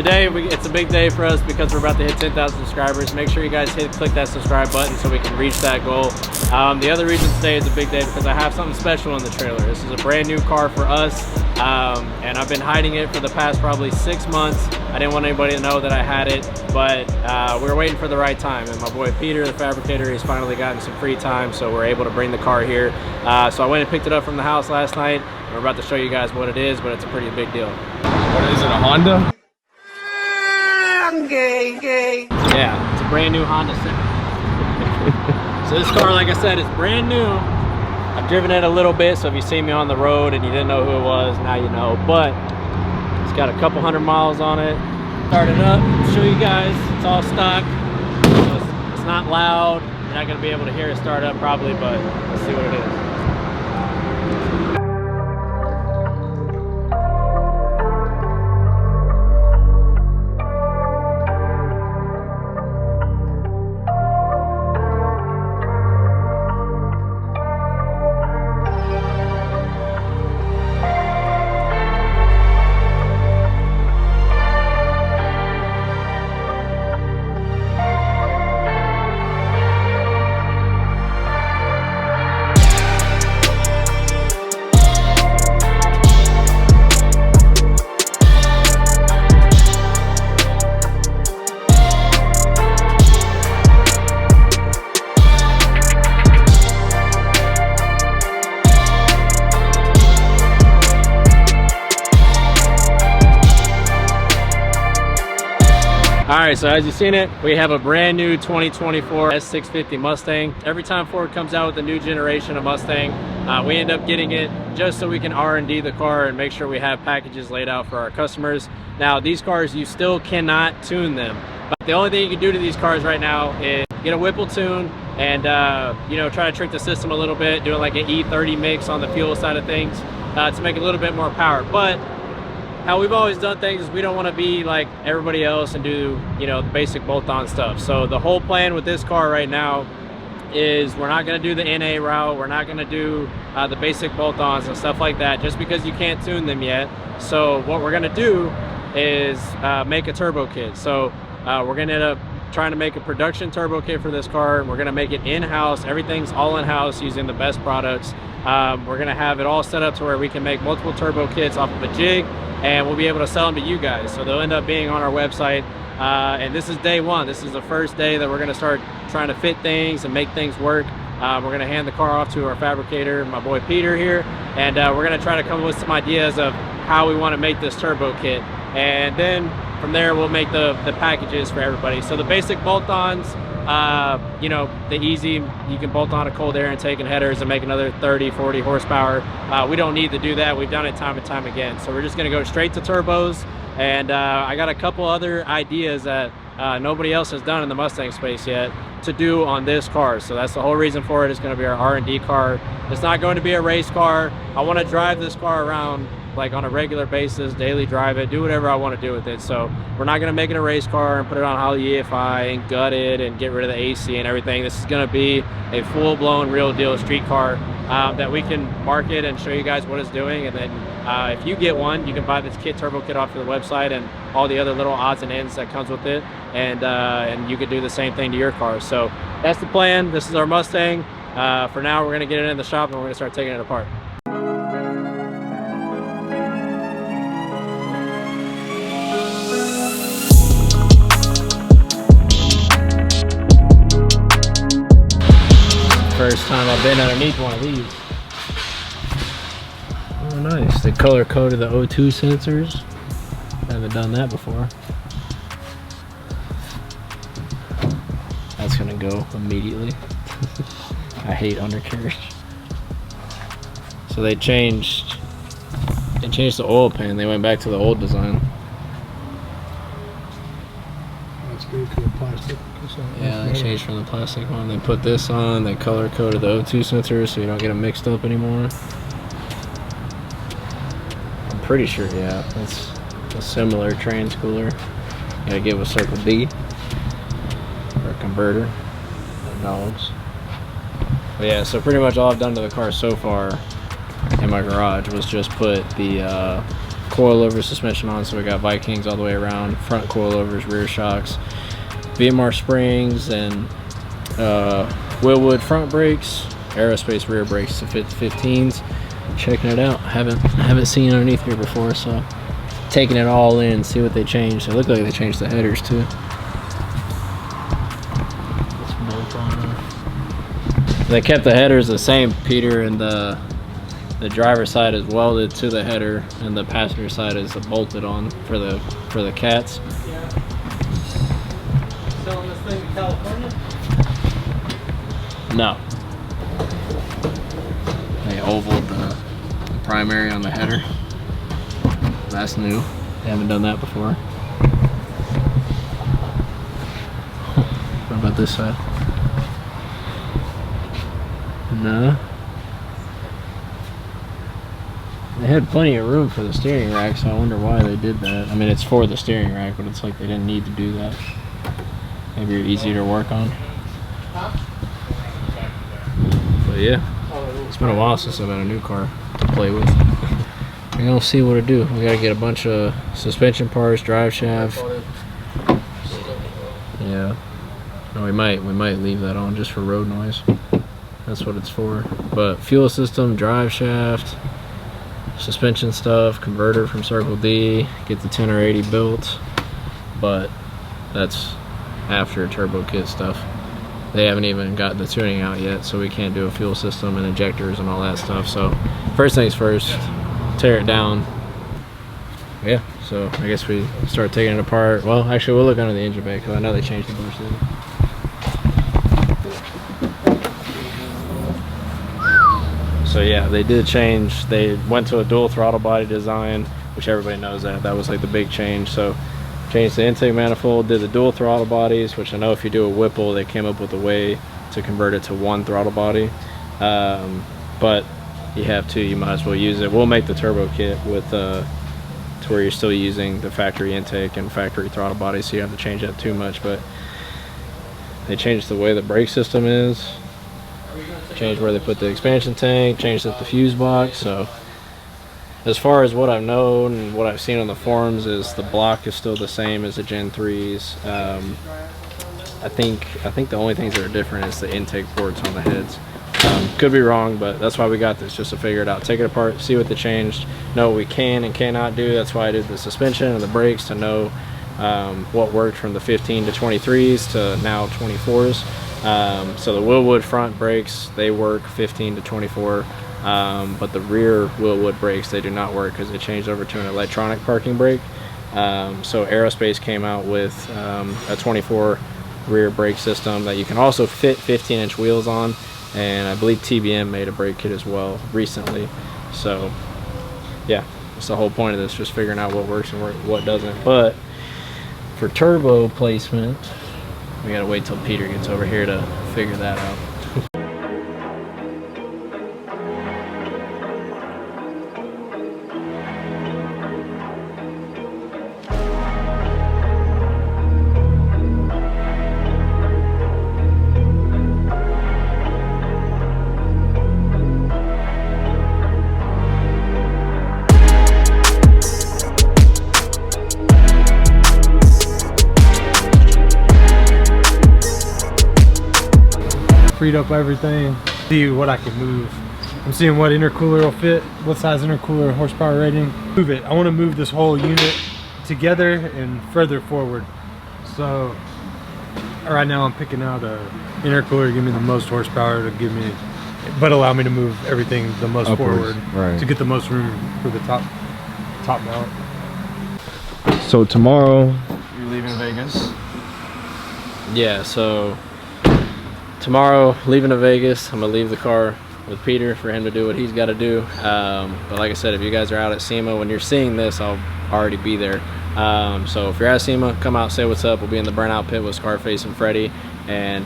today it's a big day for us because we're about to hit 10,000 subscribers. Make sure you guys click that subscribe button so we can reach that goal. The other reason today is a big day because I have something special in the trailer. This is a brand new car for us, and I've been hiding it for the past probably 6 months. I didn't want anybody to know that I had it, but we were waiting for the right time, and my boy Peter, the fabricator, he's finally gotten some free time, so we're able to bring the car here. So I went and picked it up from the house last night. We're about to show you guys what it is, but it's a pretty big deal. What is it, a Honda? I'm gay. Yeah, it's a brand new Honda Civic. So this car, like I said, is brand new. I've driven it a little bit, so if you see me on the road and you didn't know who it was, now you know. But it's got a couple 100 miles on it. Start it up, show you guys. It's all stock. So it's not loud. You're not gonna be able to hear it start up probably, but let's see what it is. Alright, so as you've seen it, we have a brand new 2024 S650 Mustang. Every time Ford comes out with a new generation of Mustang, we end up getting it just so we can R&D the car and make sure we have packages laid out for our customers. Now, these cars, you still cannot tune them. But the only thing you can do to these cars right now is get a Whipple tune and you know, try to trick the system a little bit, doing like an E30 mix on the fuel side of things to make it a little bit more power. But how we've always done things is we don't want to be like everybody else and do, you know, the basic bolt-on stuff. So the whole plan with this car right now is we're not going to do the NA route. We're not going to do the basic bolt-ons and stuff like that just because you can't tune them yet. So what we're going to do is make a turbo kit. So we're going to end up trying to make a production turbo kit for this car. We're going to make it in-house. Everything's all in-house using the best products. We're going to have it all set up to where we can make multiple turbo kits off of a jig, and we'll be able to sell them to you guys. So they'll end up being on our website. And this is day one. This is the first day that we're going to start trying to fit things and make things work. We're going to hand the car off to our fabricator, my boy Peter here, and we're going to try to come up with some ideas of how we want to make this turbo kit. And then from there, we'll make the packages for everybody. So the basic bolt-ons, you know, the easy, you can bolt on a cold air intake and headers and make another 30, 40 horsepower. We don't need to do that. We've done it time and time again. So we're just going to go straight to turbos. And I got a couple other ideas that nobody else has done in the Mustang space yet to do on this car. So that's the whole reason for it. It's going to be our R&D car. It's not going to be a race car. I want to drive this car around like on a regular basis, daily drive it, do whatever I want to do with it. So we're not going to make it a race car and put it on Holly EFI and gut it and get rid of the AC and everything. This is going to be a full-blown real deal street car that we can market and show you guys what it's doing. And then if you get one, you can buy this turbo kit off of the website and all the other little odds and ends that comes with it, and you could do the same thing to your car. So that's the plan. This is our Mustang. For now, we're going to get it in the shop and we're going to start taking it apart. First time I've been underneath one of these. Oh, nice. They color coded the O2 sensors. Haven't done that before. That's gonna go immediately. I hate undercarriage. So they changed the oil pan. They went back to the old design. That's good for the plastic. Yeah, they changed from the plastic one. They put this on. They color coded the O2 sensors so you don't get them mixed up anymore. I'm pretty sure, yeah, it's a similar trans cooler. You gotta give a circle D or a converter. Dogs. But yeah, so pretty much all I've done to the car so far in my garage was just put the coilover suspension on, so we got Vikings all the way around, front coilovers, rear shocks, VMR springs, and Willwood front brakes, aerospace rear brakes to fit the 15s. Checking it out. Haven't seen underneath here before, so taking it all in, see what they changed. It looked like they changed the headers too. Let's bolt on. They kept the headers the same, Peter, and the driver's side is welded to the header, and the passenger side is bolted on for the cats. Yeah. Selling this thing to California? No. They ovaled the primary on the header. That's new. They haven't done that before. What about this side? No. They had plenty of room for the steering rack, so I wonder why they did that. I mean, it's for the steering rack, but it's like they didn't need to do that. Maybe you're easier to work on. But yeah. It's been a while since I've had a new car to play with. We're gonna see what to do. We gotta get a bunch of suspension parts, drive shaft. Yeah. No, we might leave that on just for road noise. That's what it's for. But fuel system, drive shaft, suspension stuff, converter from Circle D, get the 10 or 80 built. But that's after turbo kit stuff. They haven't even got the tuning out yet, so we can't do a fuel system and injectors and all that stuff. So first things first, tear it down. Yeah, so I guess we start taking it apart. Well, actually we'll look under the engine bay because I know they changed the bush seat. So yeah, they did change. They went to a dual throttle body design, which everybody knows that was like the big change. So changed the intake manifold, did the dual throttle bodies, which I know if you do a Whipple, they came up with a way to convert it to one throttle body. But you have to, you might as well use it. We'll make the turbo kit with to where you're still using the factory intake and factory throttle body, so you don't have to change that too much. But they changed the way the brake system is, changed where they put the expansion tank, changed up the fuse box. So as far as what I've known and what I've seen on the forums is the block is still the same as the Gen 3s. I think the only things that are different is the intake ports on the heads. Could be wrong, but that's why we got this, just to figure it out, take it apart, see what they changed, know what we can and cannot do. That's why I did the suspension and the brakes, to know what worked from the 15 to 23s to now 24s. So the Willwood front brakes, they work 15 to 24. But the rear Willwood brakes, they do not work because they changed over to an electronic parking brake. So Aerospace came out with a 24 rear brake system that you can also fit 15-inch wheels on, and I believe TBM made a brake kit as well recently. So yeah, that's the whole point of this, just figuring out what works and what doesn't. But for turbo placement, we gotta wait till Peter gets over here to figure that out. Freed up everything, see what I can move. I'm seeing what intercooler will fit, what size intercooler, horsepower rating. Move it. I want to move this whole unit together and further forward. So right now I'm picking out a intercooler to give me the most horsepower, to give me, but allow me to move everything the most Upwards, forward, right, to get the most room for the top mount. So tomorrow you're leaving Vegas? Yeah, so tomorrow, leaving to Vegas. I'm gonna leave the car with Peter for him to do what he's got to do. But like I said, if you guys are out at SEMA, when you're seeing this, I'll already be there. So if you're at SEMA, come out, say what's up. We'll be in the burnout pit with Scarface and Freddie. And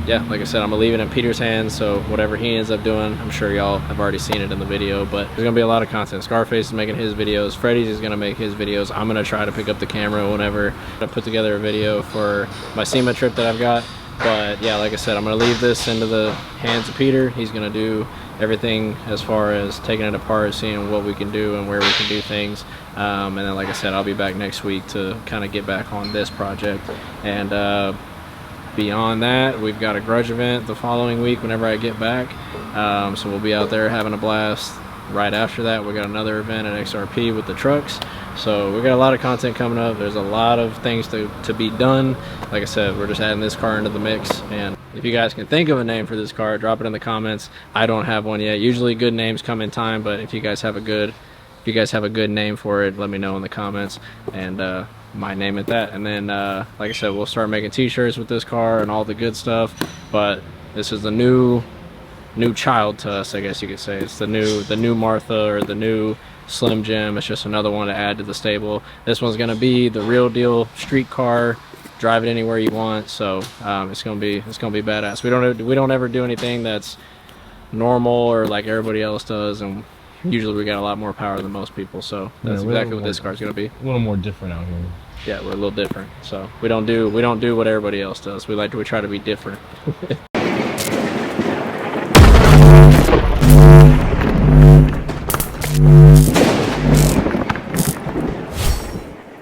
yeah, like I said, I'm gonna leave it in Peter's hands. So whatever he ends up doing, I'm sure y'all have already seen it in the video. But there's gonna be a lot of content. Scarface is making his videos. Freddie's is gonna make his videos. I'm gonna try to pick up the camera whenever I put together a video for my SEMA trip that I've got. But yeah, like I said, I'm gonna leave this into the hands of Peter. He's gonna do everything as far as taking it apart, seeing what we can do and where we can do things. And then, like I said, I'll be back next week to kind of get back on this project. And beyond that, we've got a grudge event the following week whenever I get back. So we'll be out there having a blast. Right after that, we got another event at XRP with the trucks. So we got a lot of content coming up. There's a lot of things to be done. Like I said, we're just adding this car into the mix. And if you guys can think of a name for this car, drop it in the comments. I don't have one yet. Usually good names come in time, but if you guys have a good name for it, let me know in the comments, and might name it that. And then like I said, we'll start making t-shirts with this car and all the good stuff. But this is the new child to us, I guess you could say. It's the new Martha, or the new Slim Jim. It's just another one to add to the stable. This one's gonna be the real deal street car, drive it anywhere you want. So it's gonna be badass. We don't ever do anything that's normal or like everybody else does, and usually we got a lot more power than most people. So that's exactly what this car's gonna be. A little more different out here. Yeah, we're a little different. So we don't do what everybody else does. We try to be different.